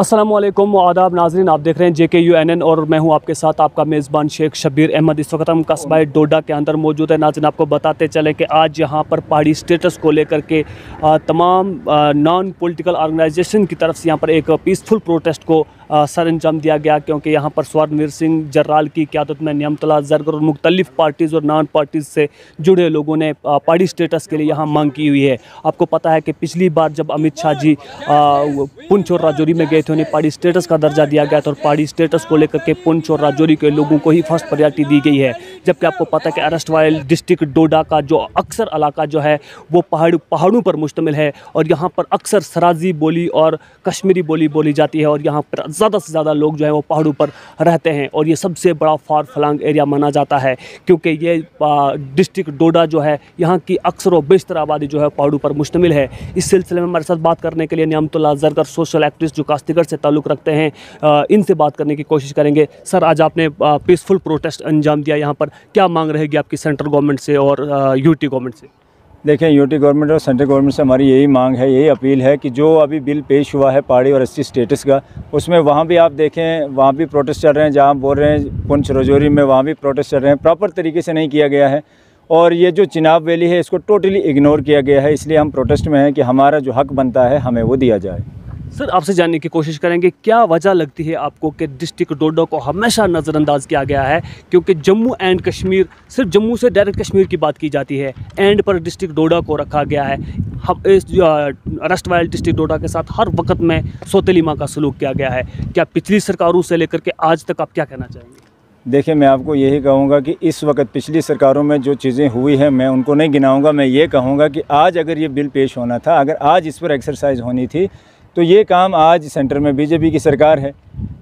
अस्सलामुअलैकुम आदाब नाज़रीन, आप देख रहे हैं JKUNN और मैं हूं आपके साथ आपका मेज़बान शेख शब्बीर अहमद। इस वक्त हम कस्बा डोडा के अंदर मौजूद है। नाज़रीन, आपको बताते चलें कि आज यहां पर पहाड़ी स्टेटस को लेकर के तमाम नॉन पॉलिटिकल ऑर्गेनाइजेशन की तरफ से यहां पर एक पीसफुल प्रोटेस्ट को सर अंजाम दिया गया, क्योंकि यहाँ पर स्वर्णवीर सिंह जर्राल की क़यादत में नियमतुल्लाह ज़रगर और मुख्तलिफ़ पार्टीज़ और नॉन पार्टीज़ से जुड़े लोगों ने पहाड़ी स्टेटस के लिए यहाँ मांग की हुई है। आपको पता है कि पिछली बार जब अमित शाह जी पुंछ और राजौरी में गए थे, उन्हें पहाड़ी स्टेटस का दर्जा दिया गया था और पहाड़ी स्टेटस को लेकर के पुंछ और राजौरी के लोगों को ही फर्स्ट प्रायोरिटी दी गई है। जबकि आपको पता है कि एरस्टवाइल डिस्ट्रिक्ट डोडा का जो अक्सर इलाका जो है वो पहाड़ों पर मुश्तमिल है और यहाँ पर अक्सर सराजी बोली और कश्मीरी बोली बोली जाती है और यहाँ पर ज़्यादा से ज़्यादा लोग जो है वो पहाड़ों पर रहते हैं और ये सबसे बड़ा फार फलांग एरिया माना जाता है, क्योंकि ये डिस्ट्रिक्ट डोडा जो है यहाँ की अक्सर व बेशतर आबादी जो है पहाड़ों पर मुश्तमिल है। इस सिलसिले में हमारे साथ बात करने के लिए नियमतुल्लाह ज़रगर सोशल एक्टिविस्ट जो कास्तिगर से ताल्लुक़ रखते हैं, इनसे बात करने की कोशिश करेंगे। सर, आज आपने पीसफुल प्रोटेस्ट अंजाम दिया, यहाँ पर क्या मांग रहेगी आपकी सेंट्रल गवर्नमेंट से और यूटी गवर्नमेंट से? देखें, यूटी गवर्नमेंट और सेंट्रल गवर्नमेंट से हमारी यही मांग है, यही अपील है कि जो अभी बिल पेश हुआ है पहाड़ी और एससी स्टेटस का, उसमें वहाँ भी आप देखें, वहाँ भी प्रोटेस्ट चल रहे हैं। जहाँ बोल रहे हैं पुंछ राजौरी में, वहाँ भी प्रोटेस्ट चल रहे हैं। प्रॉपर तरीके से नहीं किया गया है और ये जो चिनाब वैली है इसको टोटली इग्नोर किया गया है। इसलिए हम प्रोटेस्ट में हैं कि हमारा जो हक बनता है हमें वो दिया जाए। सर, आपसे जानने की कोशिश करेंगे, क्या वजह लगती है आपको कि डिस्ट्रिक्ट डोडा को हमेशा नज़रअंदाज किया गया है? क्योंकि जम्मू एंड कश्मीर, सिर्फ जम्मू से डायरेक्ट कश्मीर की बात की जाती है, एंड पर डिस्ट्रिक्ट डोडा को रखा गया है। हम इस एरस्टवाइल डिस्ट्रिक्ट डोडा के साथ हर वक्त में सौतेली माँ का सलूक किया गया है। क्या पिछली सरकारों से लेकर के आज तक आप क्या कहना चाहेंगे? देखिए, मैं आपको यही कहूँगा कि इस वक्त पिछली सरकारों में जो चीज़ें हुई हैं मैं उनको नहीं गिनाऊँगा। मैं ये कहूँगा कि आज अगर ये बिल पेश होना था, अगर आज इस पर एक्सरसाइज होनी थी, तो ये काम आज सेंटर में बीजेपी की सरकार है,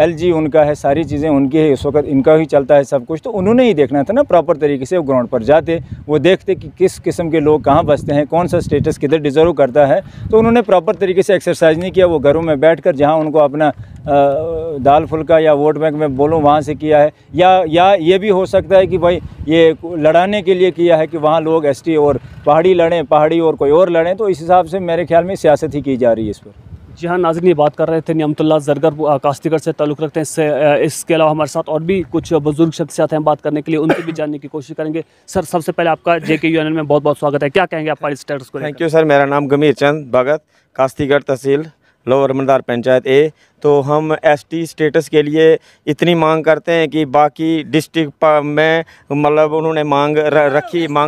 एलजी उनका है, सारी चीज़ें उनकी है, इस वक्त इनका ही चलता है सब कुछ। तो उन्होंने ही देखना था ना, प्रॉपर तरीके से वो ग्राउंड पर जाते, वो देखते कि किस किस्म के लोग कहाँ बसते हैं, कौन सा स्टेटस किधर डिज़र्व करता है। तो उन्होंने प्रॉपर तरीके से एक्सरसाइज नहीं किया। वो घरों में बैठकर जहाँ उनको अपना दाल फुल्का या वोट बैंक में बोलो वहाँ से किया है, या ये भी हो सकता है कि भाई ये लड़ाने के लिए किया है कि वहाँ लोग एसटी और पहाड़ी लड़ें, पहाड़ी और कोई और लड़ें। तो इस हिसाब से मेरे ख्याल में सियासत ही की जा रही है इस पर। जी हाँ नाज़रीन, ये बात कर रहे थे नियमतुल्लाह ज़रगर कास्तिगर से ताल्लुक़ रखते हैं। इसके अलावा हमारे साथ और भी कुछ बुजुर्ग शख्सियत हैं बात करने के लिए, उनसे भी जानने की कोशिश करेंगे। सर, सबसे पहले आपका JKUNN में बहुत बहुत स्वागत है। क्या कहेंगे आप पहाड़ी स्टेटस को? Thank you sir. मेरा नाम गमीर चंद भगत, कास्तिगर तहसील लोअर मंदार पंचायत ए। तो हम एसटी स्टेटस के लिए इतनी मांग करते हैं कि बाकी डिस्ट्रिक्ट में मतलब उन्होंने मांग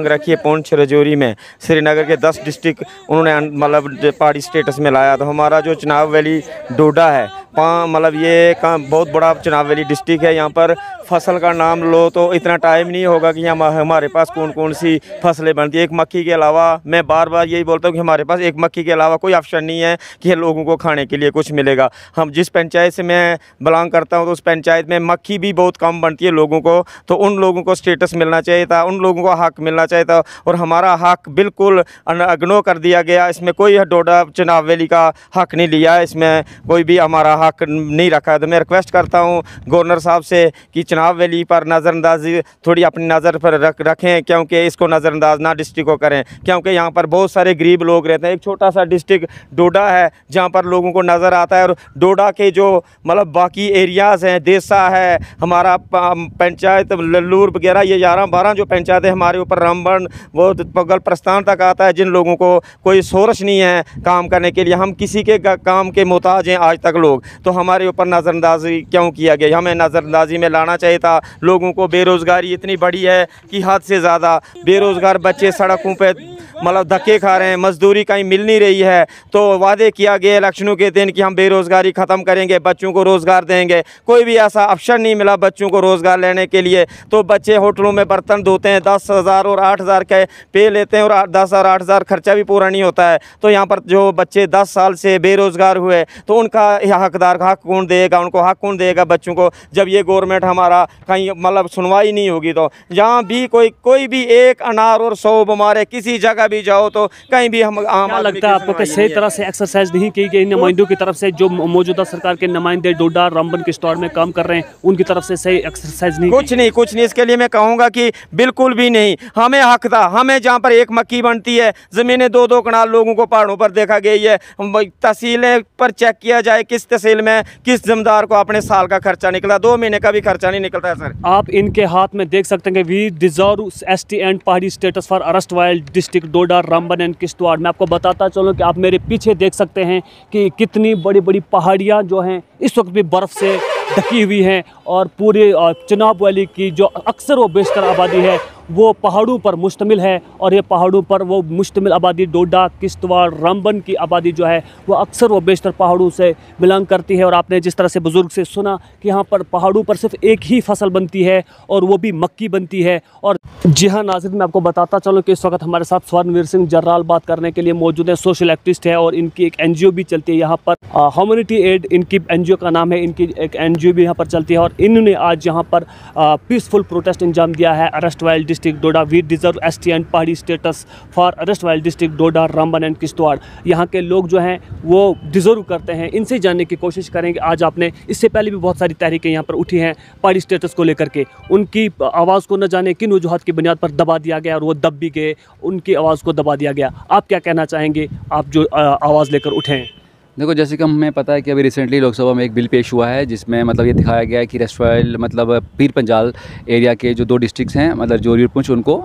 रखी है। पुंछ राजौरी में, श्रीनगर के 10 डिस्ट्रिक्ट उन्होंने मतलब पहाड़ी स्टेटस में लाया। तो हमारा जो चिनाब वैली डोडा है, मतलब ये बहुत बड़ा चिनाब वैली डिस्ट्रिक्ट है। यहाँ पर फसल का नाम लो तो इतना टाइम नहीं होगा कि हमारे पास कौन कौन सी फसलें बनती है। एक मक्की के अलावा, मैं बार बार यही बोलता हूँ कि हमारे पास एक मक्की के अलावा कोई ऑप्शन नहीं है कि लोगों को खाने के लिए कुछ मिलेगा। हम जिस पंचायत से मैं बिलोंग करता हूँ तो उस पंचायत में मक्की भी बहुत कम बनती है लोगों को। तो उन लोगों को स्टेटस मिलना चाहिए था, उन लोगों को हक मिलना चाहिए था और हमारा हक बिल्कुल इग्नोर कर दिया गया। इसमें कोई डोडा चिनाब वैली का हक नहीं लिया, इसमें कोई भी हमारा हक नहीं रखा है। तो मैं रिक्वेस्ट करता हूँ गवर्नर साहब से कि चिनाब वैली पर नज़रअंदाजी थोड़ी अपनी नज़र पर रखें, क्योंकि इसको नज़रअंदाज ना डिस्ट्रिक्ट को करें, क्योंकि यहाँ पर बहुत सारे गरीब लोग रहते हैं। एक छोटा सा डिस्ट्रिक्ट डोडा है जहाँ पर लोगों को नज़र आता है और डोडा के जो मतलब बाकी एरियाज़ हैं, देसा है, हमारा पंचायत लल्लूर वगैरह, ये 11-12 जो पंचायत है हमारे ऊपर रामबन वो पगल प्रस्थान तक आता है, जिन लोगों को कोई सोर्स नहीं है काम करने के लिए। हम किसी के काम के मोहताज हैं आज तक लोग। तो हमारे ऊपर नज़रअंदाजी क्यों किया गया? हमें नज़रअंदाजी में लाना चाहिए था। लोगों को बेरोज़गारी इतनी बड़ी है कि हद से ज़्यादा बेरोज़गार बच्चे सड़कों पे मतलब धक्के खा रहे हैं, मजदूरी कहीं मिल नहीं रही है। तो वादे किया गया इलेक्शनों के दिन कि हम बेरोज़गारी ख़त्म करेंगे, बच्चों को रोज़गार देंगे, कोई भी ऐसा ऑप्शन नहीं मिला बच्चों को रोज़गार लेने के लिए। तो बच्चे होटलों में बर्तन धोते हैं, 10,000 और 8,000 के पे लेते हैं और 10 और 8,000 खर्चा भी पूरा नहीं होता है। तो यहाँ पर जो बच्चे 10 साल से बेरोज़गार हुए तो उनका हकदार हक कौन देगा, उनको हक कौन देगा बच्चों को, जब ये गवर्नमेंट हमारा कहीं मतलब सुनवाई नहीं होगी। तो जहाँ भी कोई भी एक अनार और 100 बीमार है, किसी जगह जगह भी जाओ तो कहीं भी हम आम क्या आदमी लगता है की आपको कि सुनवाई सही नहीं है। तरह से एक्सरसाइज नहीं की गई नुमाइंदों की तरफ से? जो मौजूदा सरकार के नुमाइंदे डोडा रामबन किश्तवाड़ में काम कर रहे हैं उनकी तरफ से सही एक्सरसाइज नहीं कुछ नहीं, कुछ नहीं। इसके लिए मैं कहूँगा कि बिल्कुल भी नहीं। हमें हक था, हमें जहाँ पर एक मक्की बनती है, ज़मीनें 2-2 कनाल लोगों को पहाड़ों पर देखा गई है। तहसीलें पर चेक किया जाए, किस तहसील में किस जमींदार को अपने साल का खर्चा निकला, 2 महीने का भी खर्चा नहीं निकलता है सर। आप इनके हाथ में देख सकते हैं कि we deserve ST and Pahari status for erstwhile district Doda Ramban and Kishtwar. मैं आपको बताता चलूँ कि आप मेरे पीछे देख सकते हैं कि कितनी बड़ी बड़ी पहाड़ियाँ जो हैं इस वक्त भी बर्फ़ से ढकी हुई हैं और पूरे चिनाब वैली की जो अक्सर व बेशतर आबादी है वो पहाड़ों पर मुश्तमिल है। और ये पहाड़ों पर वो मुश्तमिल आबादी डोडा किश्तवाड़ रामबन की आबादी जो है वो अक्सर व बेशतर पहाड़ों से बिलोंग करती है। और आपने जिस तरह से बुज़ुर्ग से सुना कि यहाँ पर पहाड़ों पर सिर्फ एक ही फसल बनती है और वो भी मक्की बनती है। और जी हाँ नाज़रीन, मैं आपको बताता चलूँ कि इस वक्त हमारे साथ स्वर्णवीर सिंह जर्राल बात करने के लिए मौजूद हैं। सोशल एक्टिविस्ट है और इनकी एक NGO भी चलती है यहाँ पर, ह्यूमैनिटी एड इनकी NGO का नाम है। इनकी एक NGO भी यहाँ पर चलती है और इन्होंने आज यहाँ पर पीसफुल प्रोटेस्ट अंजाम दिया है। Erstwhile district Doda, we deserve ST and Pahari status for erstwhile district Doda Ramban and Kishtwar. यहाँ के लोग जो हैं वो डिजर्व करते हैं। इनसे जानने की कोशिश करेंगे। आज आपने इससे पहले भी बहुत सारी तहरीकें यहाँ पर उठी हैं पहाड़ी स्टेटस को लेकर के, उनकी आवाज़ को न जाने किन वजूहत की बुनियाद पर दबा दिया गया और वो दब भी गए, उनकी आवाज़ को दबा दिया गया। आप क्या कहना चाहेंगे, आप जो आवाज़ लेकर उठे हैं? देखो, जैसे कि हमें पता है कि अभी रिसेंटली लोकसभा में एक बिल पेश हुआ है जिसमें मतलब ये दिखाया गया है कि रेस्टवाइल मतलब पीर पंजाल एरिया के जो 2 डिस्ट्रिक्ट्स हैं मतलब जोरी और पुंछ, उनको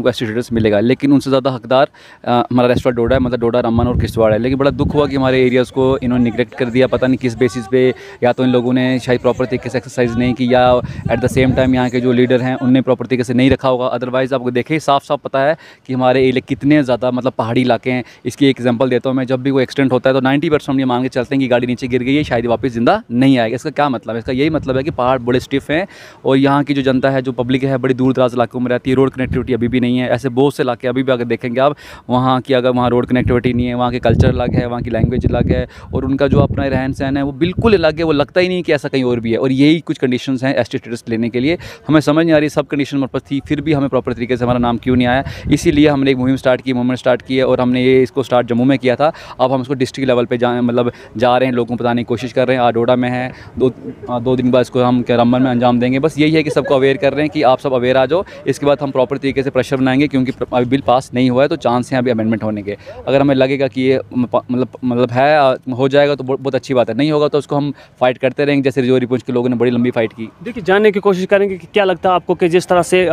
ST स्टेटस मिलेगा। लेकिन उनसे ज़्यादा हकदार हमारा रेस्टवाइल डोडा है, मतलब डोडा रामबन और किश्तवाड़ है। लेकिन बड़ा दुख हुआ कि हमारे एरियाज़ को इन्होंने निगलेक्ट कर दिया। पता नहीं किस बेसिस पे, या तो इन लोगों ने शायद प्रॉपर तरीके से एक्सरसाइज नहीं की या एट द सेम टाइम यहाँ के जो लीडर हैं उनने प्रॉपर तरीके से नहीं रखा होगा। अदरवाइज़ आपको देखें साफ साफ पता है कि हमारे एरिया कितने ज़्यादा मतलब पहाड़ी इलाके हैं। इसकी एक एग्जाम्पल देता हूँ मैं, जब भी कोई एक्सीडेंट होता है तो 90% हम ये मान के चलते हैं कि गाड़ी नीचे गिर गई है, शायद वापस जिंदा नहीं आएगा। इसका क्या मतलब है? इसका यही मतलब है कि पहाड़ बड़े स्टिफ हैं और यहाँ की जो जनता है, जो पब्लिक है, बड़ी दूर दराज इलाकों में रहती है। रोड कनेक्टिविटी अभी भी नहीं है। ऐसे बहुत से इलाके अभी भी अगर देखेंगे आप वहाँ की, अगर वहाँ रोड कनेक्टिविटी नहीं है, वहाँ के कल्चर अलग है, वहाँ की लैंग्वेज अलग है और उनका जो अपना रहन सहन है वो बिल्कुल अलग है। वो लगता ही नहीं कि ऐसा कहीं और भी है। और यही कुछ कंडीशंस हैं ST स्टेटस लेने के लिए। हमें समझ नहीं आ रही, सब कंडीशन हमारे पास थी फिर भी हमें प्रॉपर तरीके से हमारा नाम क्यों नहीं आया। इसीलिए हमने एक मुहिम स्टार्ट की है और हमने ये इसको स्टार्ट जम्मू में किया था। अब हम इसको डिस्ट्रिक्ट लेवल पर जा रहे हैं, लोगों को बताने की कोशिश कर रहे हैं। आज डोडा में है, 2 दिन बाद इसको हम रामबन में अंजाम देंगे। बस यही है कि सबको अवेयर कर रहे हैं कि आप सब अवेयर आ जाओ। इसके बाद हम प्रॉपर तरीके से प्रेशर बनाएंगे क्योंकि अभी बिल पास नहीं हुआ है तो चांस हैं अभी अमेंडमेंट होने के। अगर हमें लगेगा कि ये मतलब है हो जाएगा तो बहुत अच्छी बात है, नहीं होगा तो उसको हम फाइट करते रहेंगे, जैसे जोरी पुंछ के लोगों ने बड़ी लंबी फाइट की। देखिए, जानने की कोशिश करेंगे कि क्या लगता है आपको कि जिस तरह से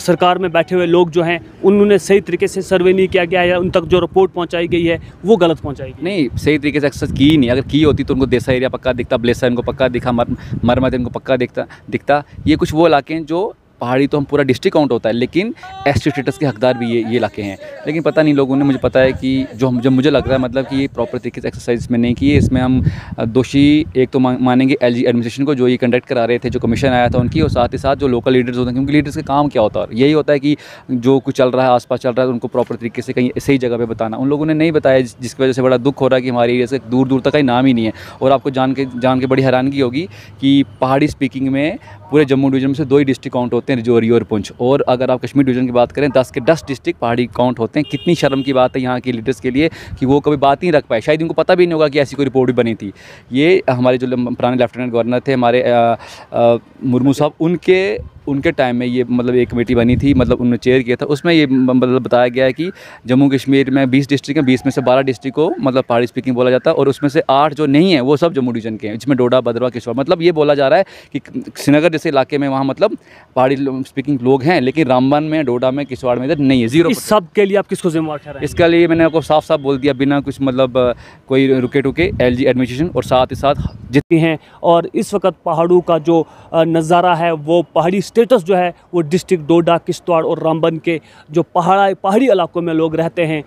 सरकार में बैठे हुए लोग जो हैं उन्होंने सही तरीके से सर्वे नहीं किया गया है या उन तक जो रिपोर्ट पहुँचाई गई है वो गलत पहुँचाई गई? नहीं, सही तरीके से एक्सरसाइज की ही नहीं। अगर की होती तो उनको देसा एरिया पक्का दिखता, ब्लेसा इनको पक्का दिखा, मरमत इनको पक्का दिखता। ये कुछ वो इलाके हैं जो पहाड़ी तो हम पूरा डिस्ट्रिक्ट काउंट होता है लेकिन ST स्टेटस के हकदार भी ये इलाके हैं। लेकिन पता नहीं लोगों ने, मुझे पता है कि जो मुझे लग रहा है मतलब कि ये प्रॉपर तरीके से एक्सरसाइज में नहीं की है। इसमें हम दोषी एक तो मानेंगे LG एडमिनिस्ट्रेशन को, जो ये कंडक्ट करा रहे थे, जो कमीशन आया था उनकी, और साथ ही साथ जो लोकल लीडर्स होते हैं, क्योंकि लीडर्स का काम क्या होता है, यही होता है कि जो कुछ चल रहा है आसपास चल रहा है उनको प्रॉपर तरीके से कहीं सही जगह पर बताना। उन लोगों ने नहीं बताया, जिसकी वजह से बड़ा दुख हो रहा है कि हमारे एरिया से दूर दूर तक कहीं नाम ही नहीं है। और आपको जान के बड़ी हैरानगी होगी कि पहाड़ी स्पीकिंग में पूरे जम्मू डिवीजन में से 2 ही डिस्ट्रिक्ट काउंट होते हैं, राजौरी और पुंछ। और अगर आप कश्मीर डिवीजन की बात करें 10 के 10 डिस्ट्रिक्ट पहाड़ी काउंट होते हैं। कितनी शर्म की बात है यहाँ के लीडर्स के लिए कि वो कभी बात नहीं रख पाए। शायद इनको पता भी नहीं होगा कि ऐसी कोई रिपोर्ट भी बनी थी। ये हमारे जो पुराने लेफ्टिनेंट गवर्नर थे हमारे मुर्मू साहब, उनके टाइम में ये मतलब एक कमेटी बनी थी, मतलब उन्होंने चेयर किया था। उसमें ये मतलब बताया गया है कि जम्मू कश्मीर में 20 डिस्ट्रिक्ट हैं, 20 में से 12 डिस्ट्रिक्ट को मतलब पहाड़ी स्पीकिंग बोला जाता है और उसमें से 8 जो नहीं है वो सब जम्मू डिवीजन के हैं, जिसमें डोडा, भद्रवाह, किश्तवाड़। मतलब ये बोला जा रहा है कि श्रीनगर जैसे इलाके में वहाँ मतलब पहाड़ी स्पीकिंग लोग हैं, लेकिन रामबन में, डोडा में, किश्तवाड़ में इधर नहीं है, 0। इस सब के लिए आप किसको जिम्मेवार ठहराएंगे? इसके लिए मैंने आपको साफ साफ बोल दिया, बिना कुछ मतलब कोई रुके टुके, LG एडमिनिस्ट्रेशन और साथ ही साथ जितनी हैं। और इस वक्त पहाड़ों का जो नज़ारा है वो पहाड़ी स्टेटस जो है वो डिस्ट्रिक्ट डोडा, किश्तवाड़ और रामबन के जो पहाड़ी इलाकों में लोग रहते हैं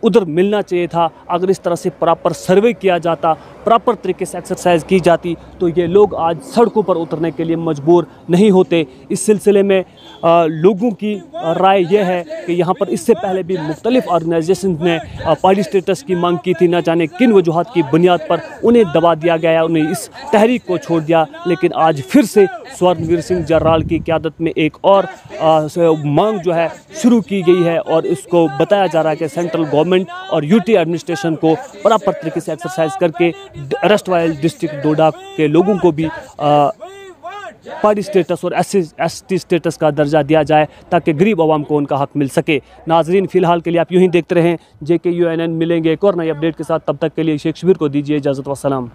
उधर मिलना चाहिए था। अगर इस तरह से प्रॉपर सर्वे किया जाता, प्रॉपर तरीके से एक्सरसाइज की जाती, तो ये लोग आज सड़कों पर उतरने के लिए मजबूर नहीं होते। इस सिलसिले में लोगों की राय यह है कि यहाँ पर इससे पहले भी मुख्तलिफ ऑर्गेनाइजेशन ने पहाड़ी स्टेटस की मांग की थी। न जाने किन वजूहात की बुनियाद पर उन्हें दबा दिया गया, उन्हें इस तहरीक को छोड़ दिया। लेकिन आज फिर से स्वर्णवीर सिंह जर्राल की क़यादत में एक और मांग जो है शुरू की गई है और इसको बताया जा रहा है कि सेंट्रल गवर्नमेंट और यूटी एडमिनिस्ट्रेशन को प्रॉपर तरीके से एक्सरसाइज करके रस्टवाइल डिस्ट्रिक्ट डोडा के लोगों को भी पहाड़ी स्टेटस और एसटी स्टेटस का दर्जा दिया जाए ताकि गरीब आवाम को उनका हक मिल सके। नाजरीन, फ़िलहाल के लिए आप यूं ही देखते रहें JKUNN। मिलेंगे एक और नई अपडेट के साथ, तब तक के लिए शेख शबीर को दीजिए इजाज़त। वस्सलाम।